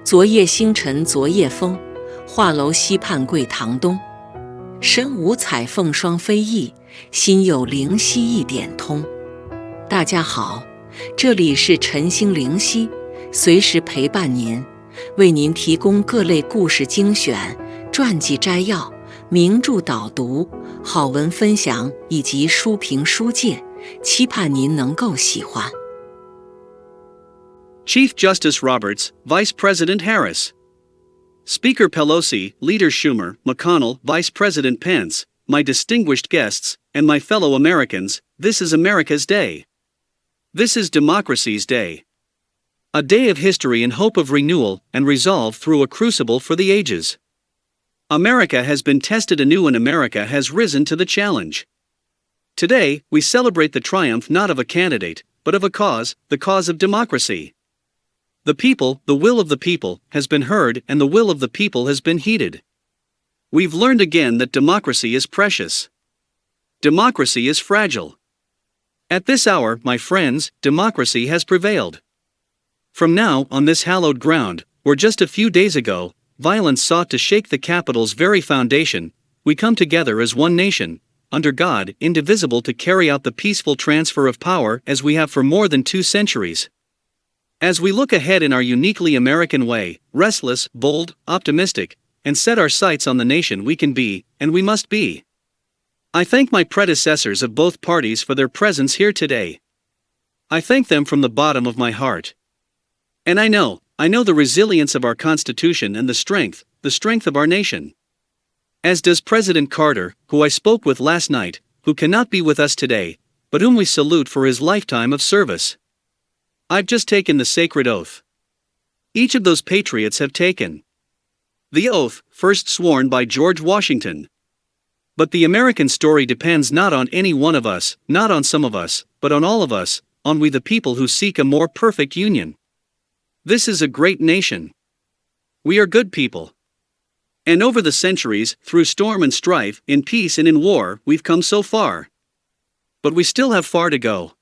昨夜星辰昨夜风，画楼西畔桂堂东。身无彩凤双飞翼，心有灵犀一点通。大家好，这里是晨星灵犀，随时陪伴您，为您提供各类故事精选、传记摘要、名著导读、好文分享以及书评书介，期盼您能够喜欢。Chief Justice Roberts, Vice President Harris. Speaker Pelosi, Leader Schumer, McConnell, Vice President Pence, my distinguished guests, and my fellow Americans, this is America's Day. This is democracy's day. A day of history and hope of renewal and resolve through a crucible for the ages. America has been tested anew and America has risen to the challenge. Today, we celebrate the triumph not of a candidate, but of a cause, the cause of democracy. The people, the will of the people, has been heard and the will of the people has been heeded. We've learned again that democracy is precious. Democracy is fragile. At this hour, my friends, democracy has prevailed. From now, on this hallowed ground, where just a few days ago, violence sought to shake the Capitol's very foundation, we come together as one nation, under God, indivisible, to carry out the peaceful transfer of power as we have for more than 2 centuries. As we look ahead in our uniquely American way, restless, bold, optimistic, and set our sights on the nation we can be, and we must be. I thank my predecessors of both parties for their presence here today. I thank them from the bottom of my heart. And I know the resilience of our Constitution and the strength of our nation. As does President Carter, who I spoke with last night, who cannot be with us today, but whom we salute for his lifetime of service. I've just taken the sacred oath. Each of those patriots have taken the oath, first sworn by George Washington. But the American story depends not on any one of us, not on some of us, but on all of us, on we the people who seek a more perfect union. This is a great nation. We are good people. And over the centuries, through storm and strife, in peace and in war, we've come so far. But we still have far to go.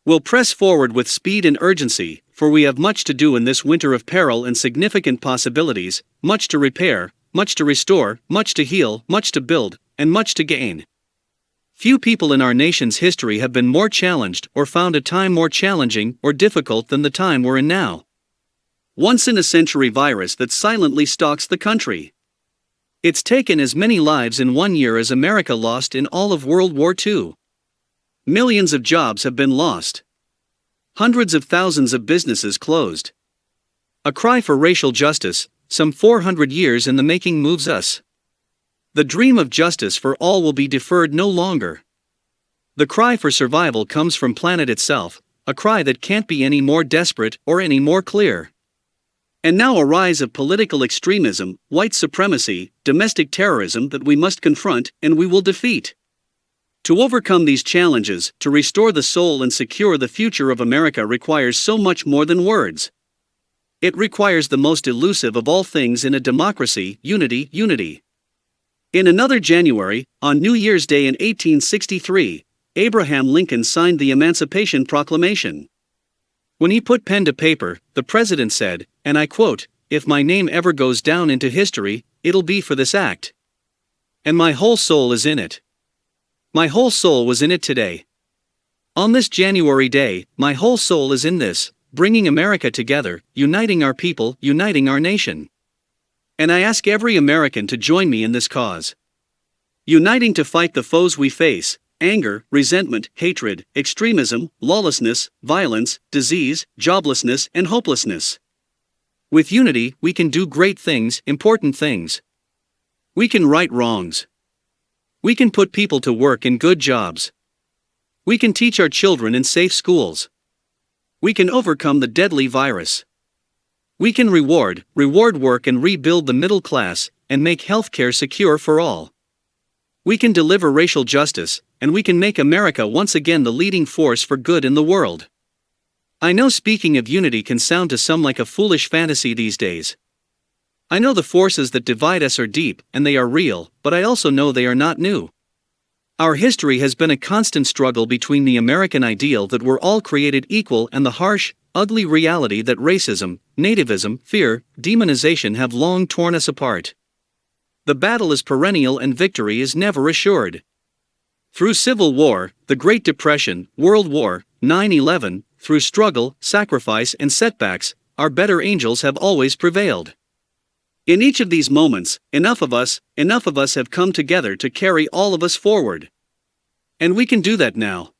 We'll press forward with speed and urgency, for we have much to do in this winter of peril and significant possibilities, much to repair, much to restore, much to heal, much to build, and much to gain. Few people in our nation's history have been more challenged or found a time more challenging or difficult than the time we're in now. Once-in-a-century virus that silently stalks the country. It's taken as many lives in 1 year as America lost in all of World War II. Millions of jobs have been lost. Hundreds of thousands of businesses closed. A cry for racial justice, some 400 years in the making, moves us. The dream of justice for all will be deferred no longer. The cry for survival comes from planet itself, a cry that can't be any more desperate or any more clear. And now a rise of political extremism, white supremacy, domestic terrorism that we must confront and we will defeat. To overcome these challenges, to restore the soul and secure the future of America requires so much more than words. It requires the most elusive of all things in a democracy, unity, unity. In another January, on New Year's Day in 1863, Abraham Lincoln signed the Emancipation Proclamation. When he put pen to paper, the president said, and I quote, "If my name ever goes down into history, it'll be for this act. And my whole soul is in it." My whole soul was in it today. On this January day, my whole soul is in this, bringing America together, uniting our people, uniting our nation. And I ask every American to join me in this cause. Uniting to fight the foes we face: anger, resentment, hatred, extremism, lawlessness, violence, disease, joblessness, and hopelessness. With unity, we can do great things, important things. We can right wrongs. We can put people to work in good jobs. We can teach our children in safe schools. We can overcome the deadly virus. We can reward work and rebuild the middle class, and make healthcare secure for all. We can deliver racial justice, and we can make America once again the leading force for good in the world. I know speaking of unity can sound to some like a foolish fantasy these days. I know the forces that divide us are deep, and they are real, but I also know they are not new. Our history has been a constant struggle between the American ideal that we're all created equal and the harsh, ugly reality that racism, nativism, fear, demonization have long torn us apart. The battle is perennial and victory is never assured. Through Civil War, the Great Depression, World War, 9/11, through struggle, sacrifice, and setbacks, our better angels have always prevailed. In each of these moments, enough of us have come together to carry all of us forward. And we can do that now.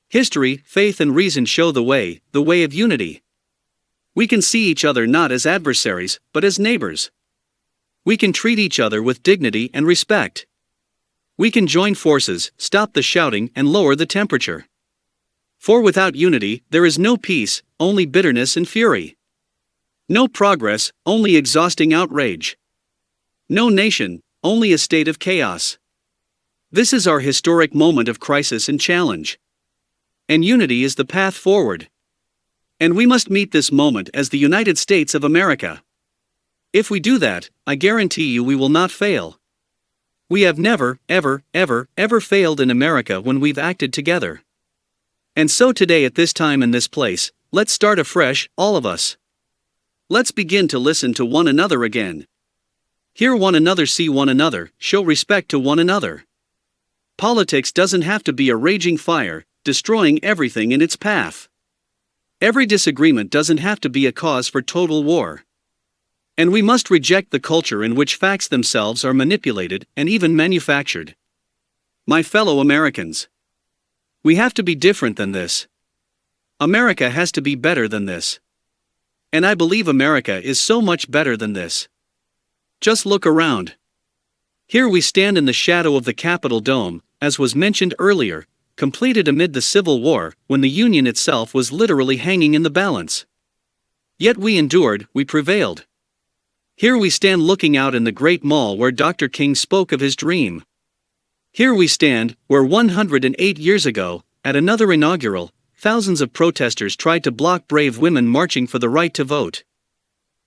History, faith, and reason show the way of unity. We can see each other not as adversaries, but as neighbors. We can treat each other with dignity and respect. We can join forces, stop the shouting, and lower the temperature. For without unity, there is no peace, only bitterness and fury. No progress, only exhausting outrage. No nation, only a state of chaos. This is our historic moment of crisis and challenge. And unity is the path forward. And we must meet this moment as the United States of America. If we do that, I guarantee you we will not fail. We have never, ever failed in America when we've acted together. And so today at this time in this place, let's start afresh, all of us. Let's begin to listen to one another again. Hear one another, see one another, show respect to one another. Politics doesn't have to be a raging fire, destroying everything in its path. Every disagreement doesn't have to be a cause for total war. And we must reject the culture in which facts themselves are manipulated and even manufactured. My fellow Americans, we have to be different than this. America has to be better than this. And I believe America is so much better than this. Just look around. Here we stand in the shadow of the Capitol Dome, as was mentioned earlier, completed amid the Civil War, when the Union itself was literally hanging in the balance. Yet we endured, we prevailed. Here we stand looking out in the great mall where Dr. King spoke of his dream. Here we stand, where 108 years ago, at another inaugural, thousands of protesters tried to block brave women marching for the right to vote.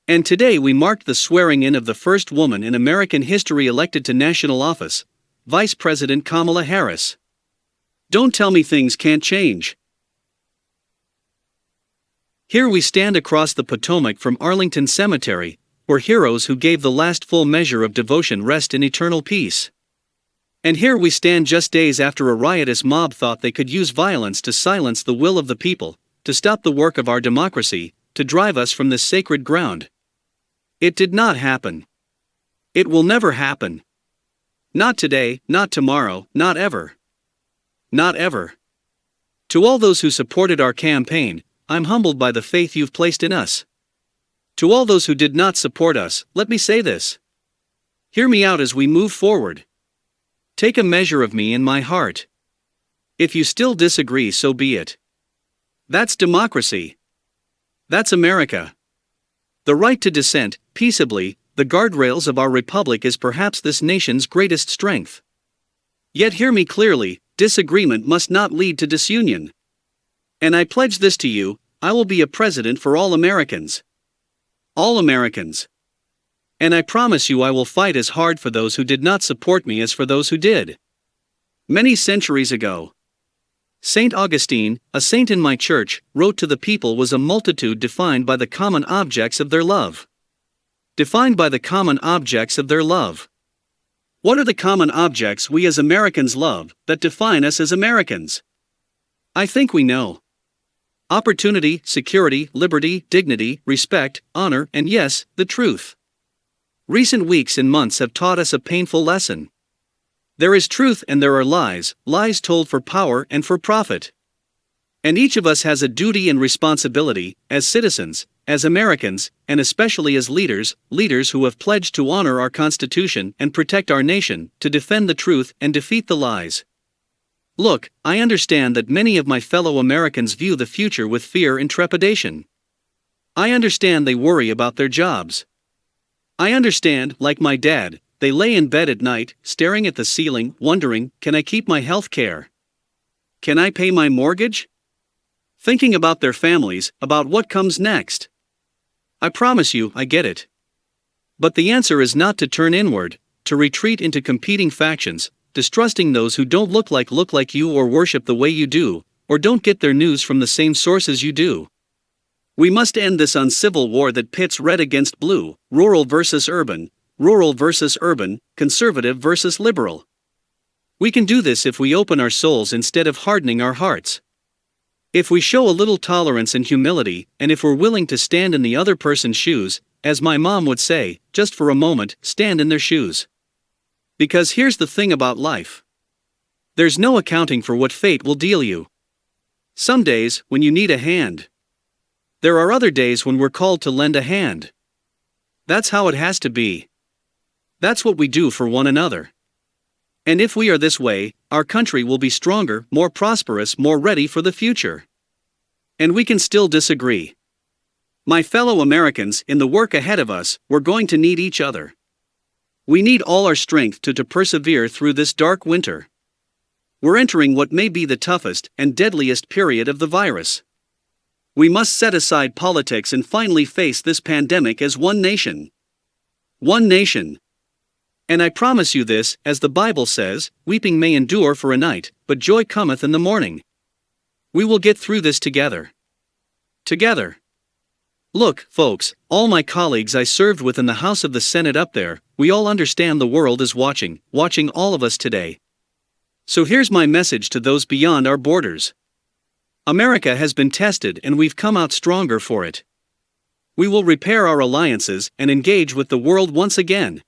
And today we marked the swearing-in of the first woman in American history elected to national office, Vice President Kamala Harris. Don't tell me things can't change. Here we stand across the Potomac from Arlington Cemetery, where heroes who gave the last full measure of devotion rest in eternal peace. And here we stand just days after a riotous mob thought they could use violence to silence the will of the people, to stop the work of our democracy, to drive us from this sacred ground. It did not happen. It will never happen. Not today, not tomorrow, not ever. Not ever. To all those who supported our campaign, I'm humbled by the faith you've placed in us. To all those who did not support us, let me say this. Hear me out as we move forward. Take a measure of me in my heart. If you still disagree, so be it. That's democracy. That's America. The right to dissent, peaceably, the guardrails of our republic is perhaps this nation's greatest strength. Yet hear me clearly, disagreement must not lead to disunion. And I pledge this to you, I will be a president for all Americans. All Americans. And I promise you I will fight as hard for those who did not support me as for those who did. Many centuries ago, Saint Augustine, a saint in my church, wrote to the people was a multitude defined by the common objects of their love. Defined by the common objects of their love. What are the common objects we as Americans love, that define us as Americans? I think we know. Opportunity, security, liberty, dignity, respect, honor, and yes, the truth. Recent weeks and months have taught us a painful lesson. There is truth and there are lies, lies told for power and for profit. And each of us has a duty and responsibility, as citizens, as Americans, and especially as leaders who have pledged to honor our Constitution and protect our nation, to defend the truth and defeat the lies. Look, I understand that many of my fellow Americans view the future with fear and trepidation. I understand they worry about their jobs. I understand, like my dad, they lay in bed at night, staring at the ceiling, wondering, can I keep my health care? Can I pay my mortgage? Thinking about their families, about what comes next. I promise you, I get it. But the answer is not to turn inward, to retreat into competing factions, distrusting those who don't look like you or worship the way you do, or don't get their news from the same sources you do. We must end this uncivil war that pits red against blue, rural versus urban, conservative versus liberal. We can do this if we open our souls instead of hardening our hearts. If we show a little tolerance and humility, and if we're willing to stand in the other person's shoes, as my mom would say, just for a moment, stand in their shoes. Because here's the thing about life. There's no accounting for what fate will deal you. Some days, when you need a hand. There are other days when we're called to lend a hand. That's how it has to be. That's what we do for one another. And if we are this way, our country will be stronger, more prosperous, more ready for the future. And we can still disagree. My fellow Americans, in the work ahead of us, we're going to need each other. We need all our strength to persevere through this dark winter. We're entering what may be the toughest and deadliest period of the virus. We must set aside politics and finally face this pandemic as one nation. One nation. And I promise you this, as the Bible says, weeping may endure for a night, but joy cometh in the morning. We will get through this together. Together. Look, folks, all my colleagues I served with in the House of the Senate up there, we all understand the world is watching all of us today. So here's my message to those beyond our borders. America has been tested and we've come out stronger for it. We will repair our alliances and engage with the world once again.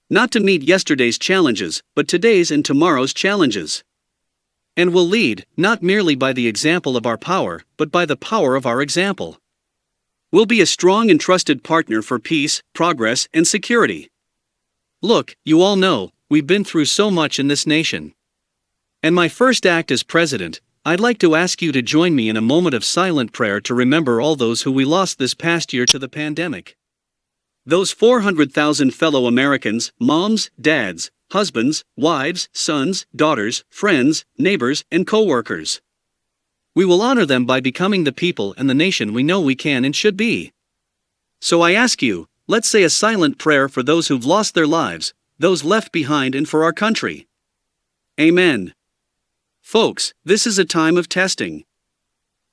Not to meet yesterday's challenges, but today's and tomorrow's challenges. And we'll lead, not merely by the example of our power, but by the power of our example. We'll be a strong and trusted partner for peace, progress, and security. Look, you all know, we've been through so much in this nation. And my first act as president, I'd like to ask you to join me in a moment of silent prayer to remember all those who we lost this past year to the pandemic. Those 400,000 fellow Americans, moms, dads, husbands, wives, sons, daughters, friends, neighbors, and co-workers. We will honor them by becoming the people and the nation we know we can and should be. So I ask you, let's say a silent prayer for those who've lost their lives, those left behind, and for our country. Amen. Folks, this is a time of testing.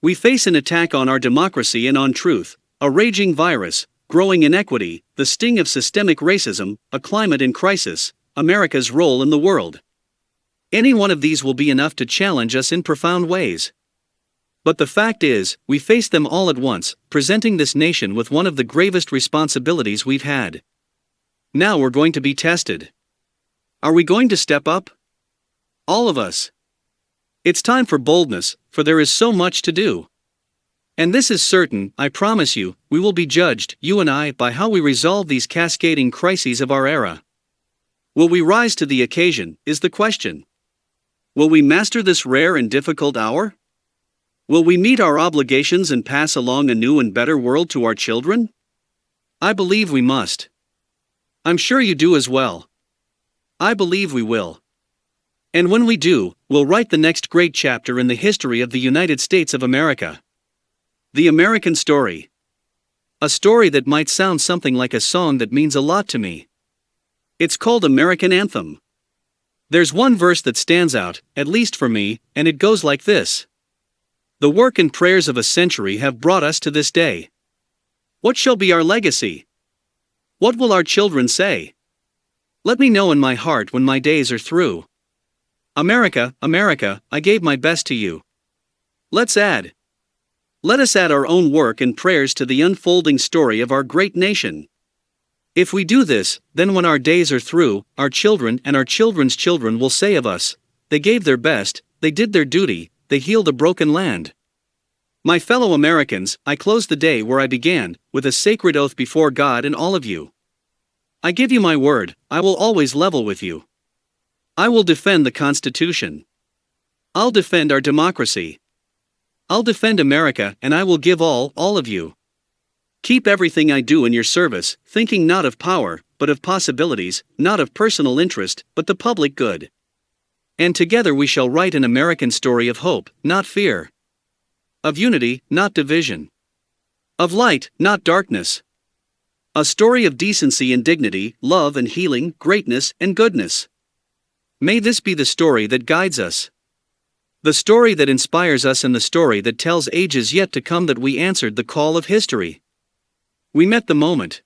We face an attack on our democracy and on truth, a raging virus, growing inequity, the sting of systemic racism, a climate in crisis, America's role in the world. Any one of these will be enough to challenge us in profound ways. But the fact is, we face them all at once, presenting this nation with one of the gravest responsibilities we've had. Now we're going to be tested. Are we going to step up? All of us. It's time for boldness, for there is so much to do. And this is certain, I promise you, we will be judged, you and I, by how we resolve these cascading crises of our era. Will we rise to the occasion, is the question. Will we master this rare and difficult hour? Will we meet our obligations and pass along a new and better world to our children? I believe we must. I'm sure you do as well. I believe we will. And when we do, we'll write the next great chapter in the history of the United States of America. The American story. A story that might sound something like a song that means a lot to me. It's called American Anthem. There's one verse that stands out, at least for me, and it goes like this. The work and prayers of a century have brought us to this day. What shall be our legacy? What will our children say? Let me know in my heart when my days are through. America, America, I gave my best to you. Let us add our own work and prayers to the unfolding story of our great nation. If we do this, then when our days are through, our children and our children's children will say of us, they gave their best, they did their duty, they healed a broken land. My fellow Americans, I close the day where I began, with a sacred oath before God and all of you. I give you my word, I will always level with you. I will defend the Constitution. I'll defend our democracy. I'll defend America, and I will give all of you. Keep everything I do in your service, thinking not of power, but of possibilities, not of personal interest, but the public good. And together we shall write an American story of hope, not fear. Of unity, not division. Of light, not darkness. A story of decency and dignity, love and healing, greatness and goodness. May this be the story that guides us. The story that inspires us and the story that tells ages yet to come that we answered the call of history. We met the moment.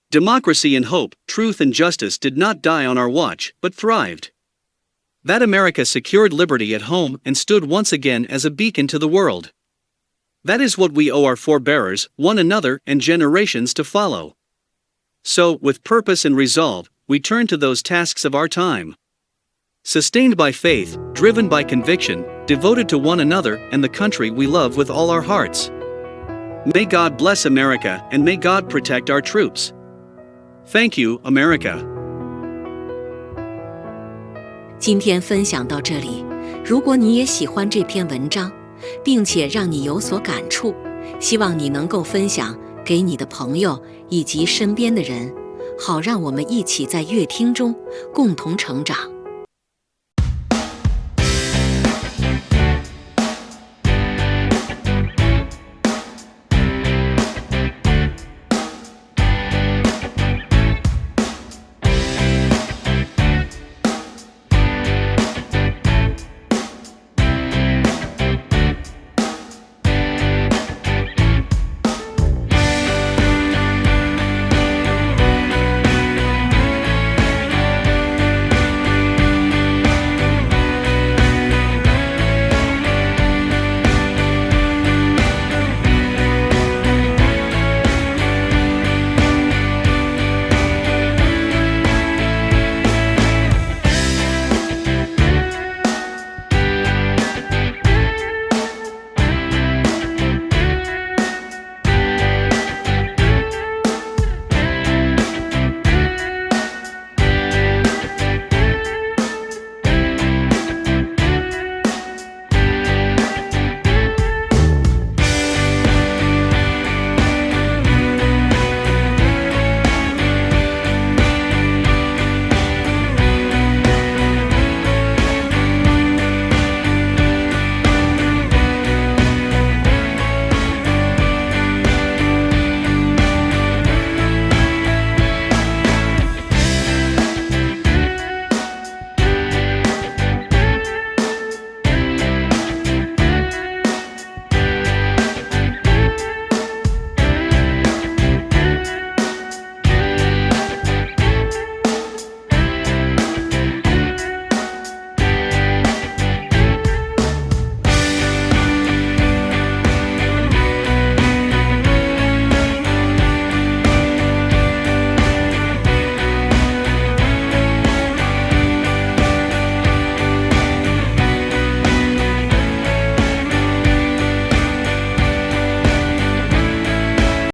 Democracy and hope, truth and justice did not die on our watch, but thrived. That America secured liberty at home and stood once again as a beacon to the world. That is what we owe our forebearers, one another, and generations to follow. So, with purpose and resolve, we turn to those tasks of our time. Sustained by faith, driven by conviction, devoted to one another and the country we love with all our hearts. May God bless America and may God protect our troops. Thank you, America. 今天分享到这里，如果你也喜欢这篇文章，并且让你有所感触，希望你能够分享给你的朋友以及身边的人，好让我们一起在乐听中共同成长。